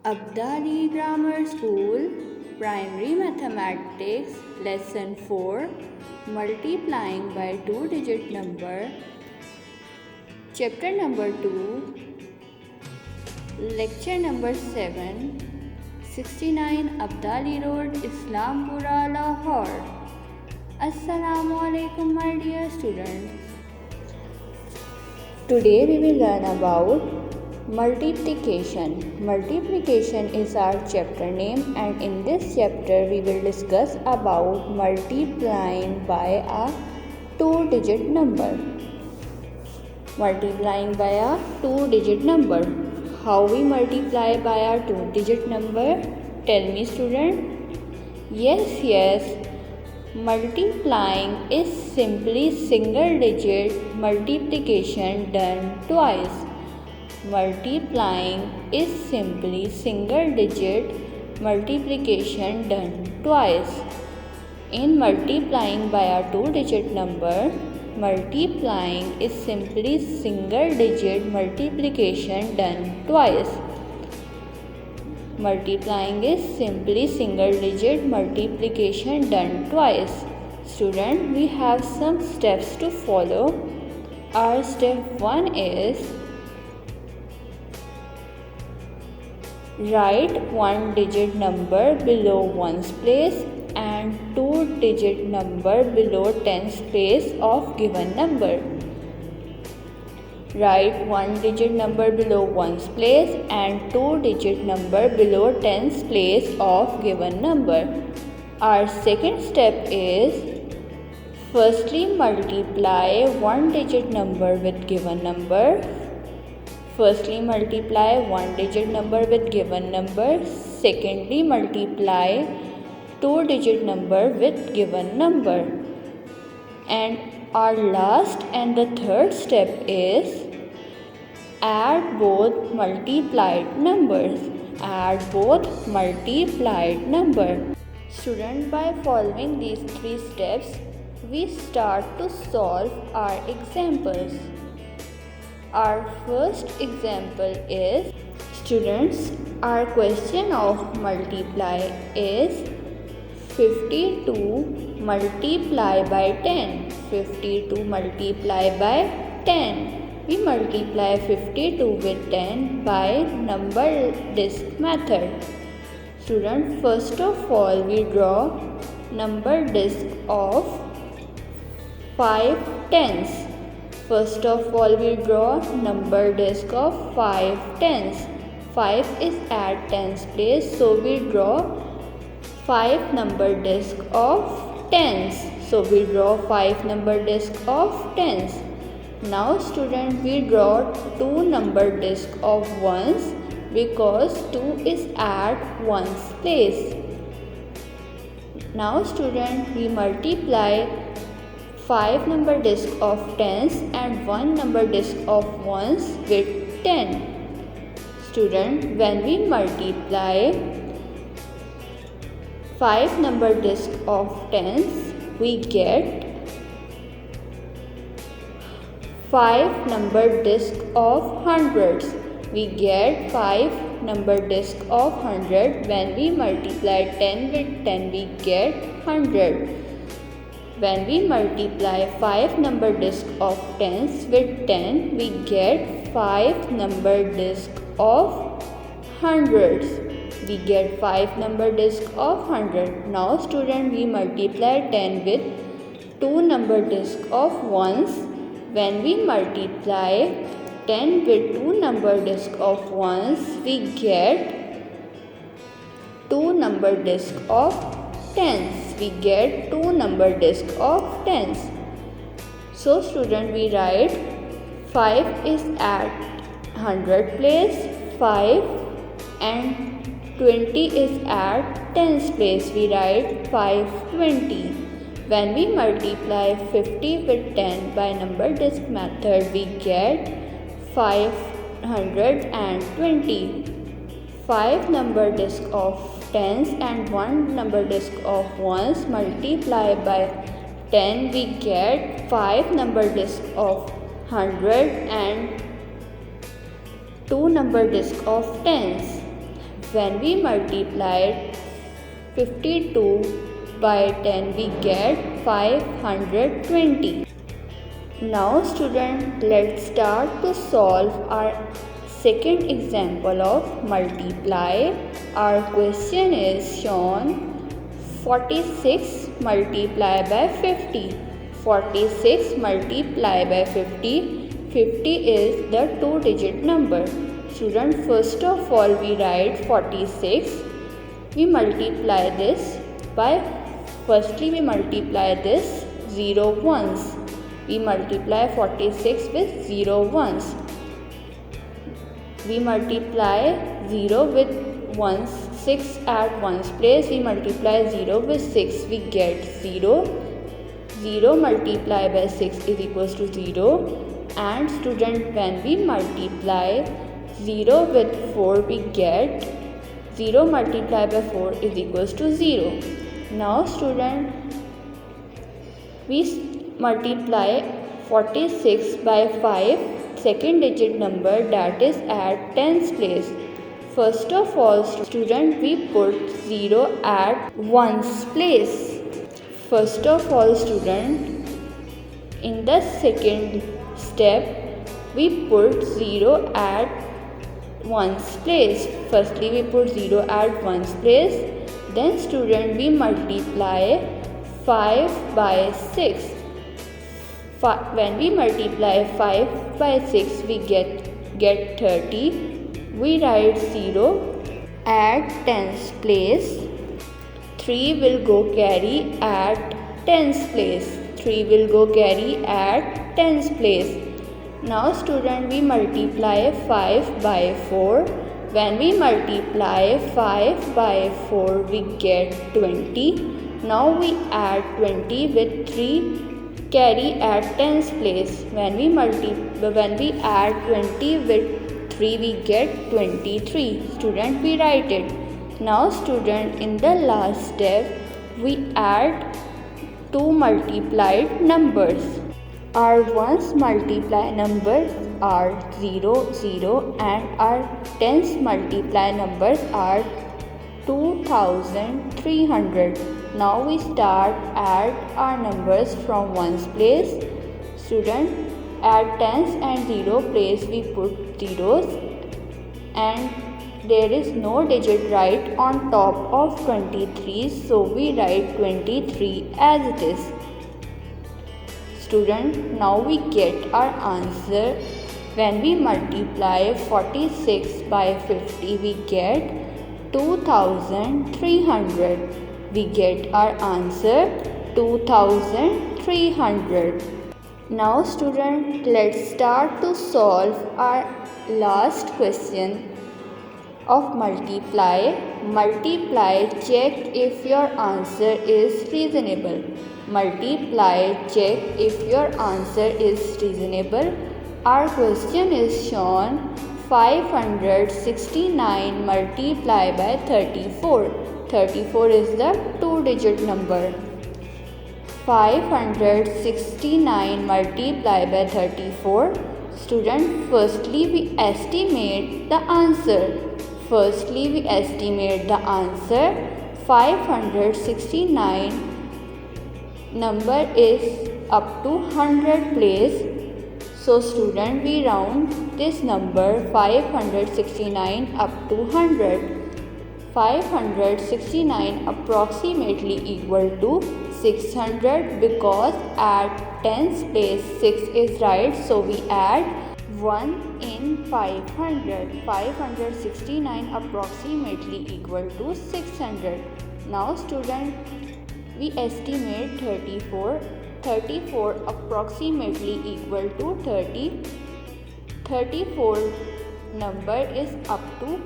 Abdali Grammar School, Primary Mathematics, Lesson 4, Multiplying by Two-Digit Number, Chapter number 2, Lecture number 7, 69 Abdali Road, Islampura, Lahore. Assalamu alaikum, my dear students. Today we will learn about multiplication. Multiplication is our chapter name, and in this chapter we will discuss about multiplying by a two-digit number. Multiplying by a two-digit number. How we multiply by a two-digit number? Tell me, student. Yes. Multiplying is simply single-digit multiplication done twice. Multiplying is simply single-digit multiplication done twice. In multiplying by a two-digit number, multiplying is simply single-digit multiplication done twice. Multiplying is simply single-digit multiplication done twice. Student, we have some steps to follow. Our step 1 is write one-digit number below ones place and two-digit number below tens place of given number. Write one-digit number below ones place and two-digit number below tens place of given number. Our second step is firstly multiply one-digit number with given number. Firstly multiply one-digit number with given number. Secondly multiply two-digit number with given number. And our last and the third step is add both multiplied numbers. Add both multiplied number. Student, by following these three steps, we start to solve our examples. Our first example is, students, our question of multiply is 52 multiply by 10. 52 multiply by 10. We multiply 52 with 10 by number disk method. Student, first of all we draw number disk of 5 tens. First of all we draw number disk of 5 tens. 5 is at tens place, so we draw 5 number disk of tens. So we draw 5 number disk of tens. Now student, we draw 2 number disk of ones because 2 is at ones place. Now student, we multiply 5 number disk of tens and 1 number disk of ones with 10. Student, when we multiply 5 number disk of tens, we get 5 number disk of hundreds. We get 5 number disk of 100. When we multiply 10 with 10, we get 100. When we multiply 5 number disk of tens with 10, we get 5 number disk of hundreds. We get 5 number disk of 100. Now student, we multiply 10 with 2 number disk of ones. When we multiply 10 with 2 number disk of ones, we get 2 number disk of tens. We get 2 number disk of tens. So student, we write 5 is at 100 place, 5, and 20 is at tens place. We write 520. When we multiply 50 with 10 by number disk method, we get 520. 5 number disk of tens and 1 number disk of ones multiply by 10, we get 5 number disk of 100 and 2 number disk of tens. When we multiply 52 by 10, we get 520. Now student, let's start to solve our second example of multiply. Our question is shown 46 multiply by 50. 46 multiply by 50. 50 is the two-digit number. Student, first of all we write 46. We multiply this by, firstly we multiply this 0 once. We multiply 46 with 0 ones. We multiply 0 with ones, 6 at ones place. We multiply 0 with 6. We get 0. 0 multiplied by 6 is equals to 0. And student, when we multiply 0 with 4, we get 0 multiplied by 4 is equals to 0. Now student, we multiply 46 by 5, second digit number, that is at tens place. First of all student, we put 0 at ones place. First of all student, in the second step we put 0 at ones place. Firstly we put 0 at ones place. Then student, we multiply 5 by 6. When we multiply 5 by 6, we get 30. We write 0 at tens place. 3 will go carry at tens place. 3 will go carry at tens place. Now student, we multiply 5 by 4. When we multiply 5 by 4, we get 20. Now we add 20 with 3 carry at tens place. When we add 20 with 3, we get 23. Student, we write it. Now student, in the last step we add two multiplied numbers. Our ones multiply numbers are 0, 0 and our tens multiply numbers are 2300. Now we start add our numbers from ones place. Student, at tens and 0 place we put zeros and there is no digit right on top of 23, so we write 23 as it is. Student, now we get our answer. When we multiply 46 by 50, we get 2300. We get our answer 2300. Now student, let's start to solve our last question of multiply. Multiply, check if your answer is reasonable. Multiply, check if your answer is reasonable. Our question is shown 569 multiplied by 34. 34 is the two-digit number. 569 multiplied by 34. Student, firstly we estimate the answer. 569 number is up to 100 place. So student, we round this number 569 up to 100. 569 approximately equal to 600 because at tens place 6 is right, so we add 1 in 500. 569 approximately equal to 600. Now student, we estimate 34. 34 approximately equal to 30. 34 number is up to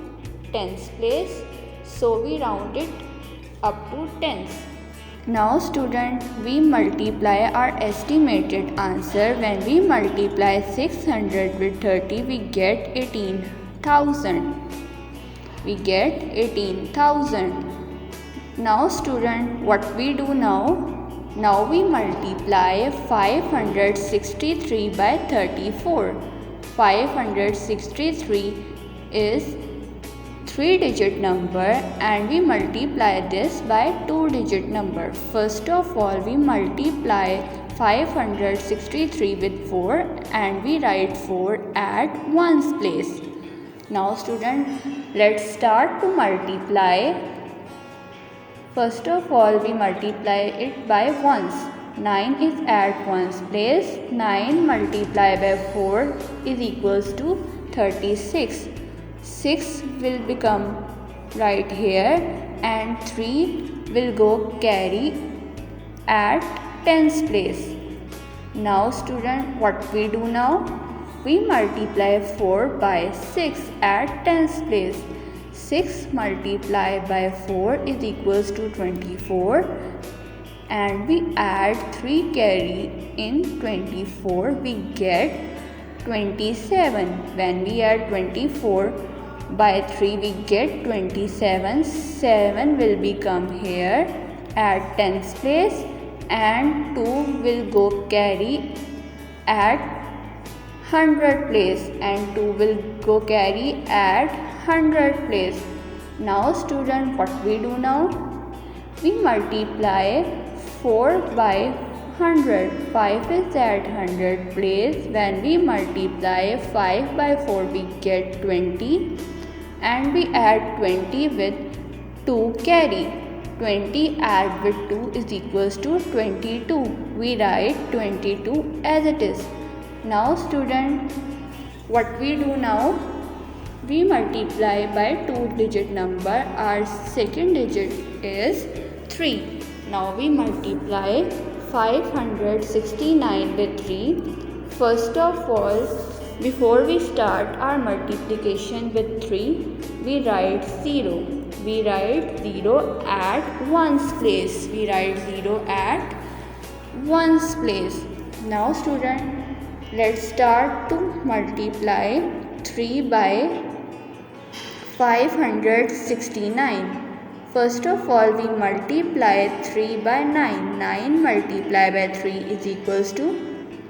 tens place, so we round it up to tens. Now student, we multiply our estimated answer. When we multiply 600 with 30, we get 18,000. We get 18,000. Now student, what we do now? Now we multiply 563 by 34. 563 is 3-digit number and we multiply this by 2-digit number. First of all, we multiply 563 with 4 and we write 4 at ones place. Now student, let's start to multiply. First of all, we multiply it by ones. 9 is at ones place. 9 multiplied by 4 is equals to 36. 6 will become right here and 3 will go carry at tens place. Now student, what we do now? We multiply 4 by 6 at tens place. 6 multiplied by 4 is equals to 24 and we add 3 carry in 24, we get 27. When we add 24 by 3, we get 27. 7 will become here at tens place and 2 will go carry at 100 place and 2 will go carry at 100 place. Now student, what we do now? We multiply 4 by 100. 5 is at 100 place. When we multiply 5 by 4, we get 20 and we add 20 with 2 carry. 20 add with 2 is equals to 22. We write 22 as it is. Now student, what we do now? We multiply by 2-digit number. Our second digit is 3. Now we multiply 569 with 3. First of all, before we start our multiplication with 3, we write 0. We write 0 at ones place. We write 0 at ones place. Now student, let's start to multiply 3 by 569. First of all, we multiply 3 by 9. 9 multiplied by 3 is equals to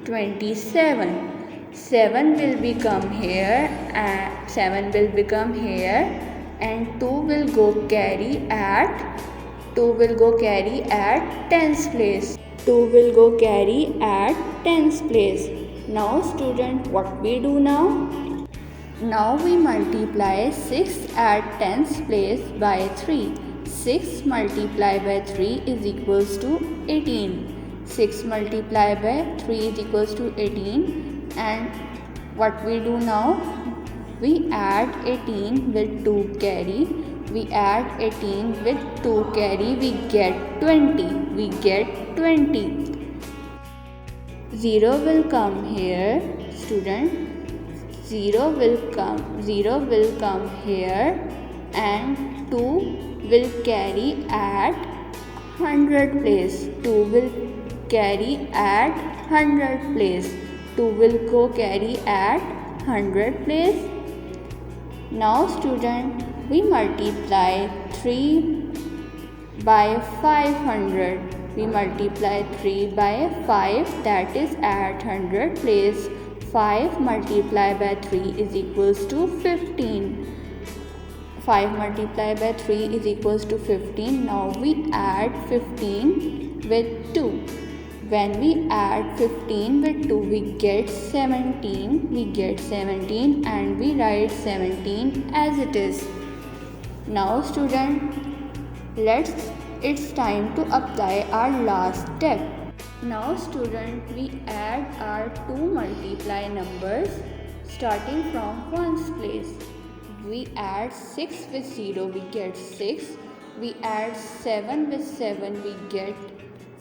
27. 7 will become here and 7 will become here and 2 will go carry at tens place. 2 will go carry at tens place. Now student, what we do now? Now we multiply 6 at tens place by 3. 6 multiplied by 3 is equals to 18. 6 multiplied by 3 is equals to 18 and what we do now? We add 18 with 2 carry. We add 18 with 2 carry. We get 20. We get 20. 0 will come here, student. 0 will come here and 2 will carry at 100 place. 2 will carry at 100 place. 2 will go carry at 100 place. Now student, we multiply 3 by 500. We multiply 3 by 5, that is at 100 place. 5 multiplied by 3 is equals to 15. 5 multiplied by 3 is equals to 15. Now we add 15 with 2. When we add 15 with 2, we get 17. We get 17 and we write 17 as it is. Now student, it's time to apply our last step. Now student, we add our 2 multiply numbers starting from ones place. We add 6 with 0, we get 6. We add 7 with 7, we get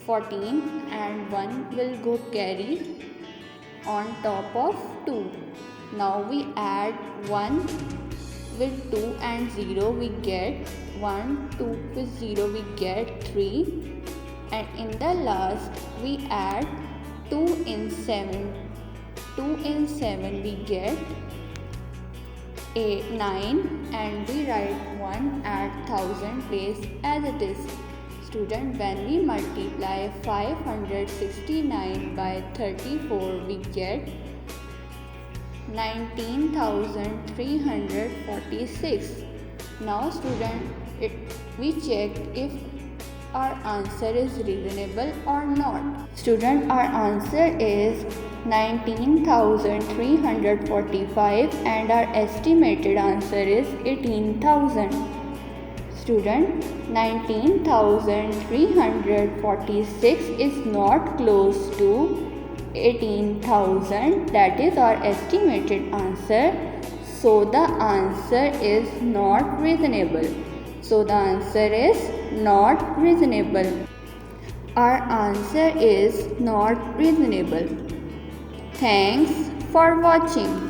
14 and 1 will go carry on top of 2. Now we add 1 with 2 and 0, we get 1. 2 with 0, we get 3. And in the last, we add 2 in 7. 2 in 7, we get 9 and we write 1 at 1000 place as it is. Student, when we multiply 569 by 34, we get 19,346. Now student, we checked if our answer is reasonable or not. Student, our answer is 19,345 and our estimated answer is 18,000. Student, 19,346 is not close to 18,000, that is our estimated answer. So the answer is not reasonable. So the answer is not reasonable. Our answer is not reasonable. Thanks for watching.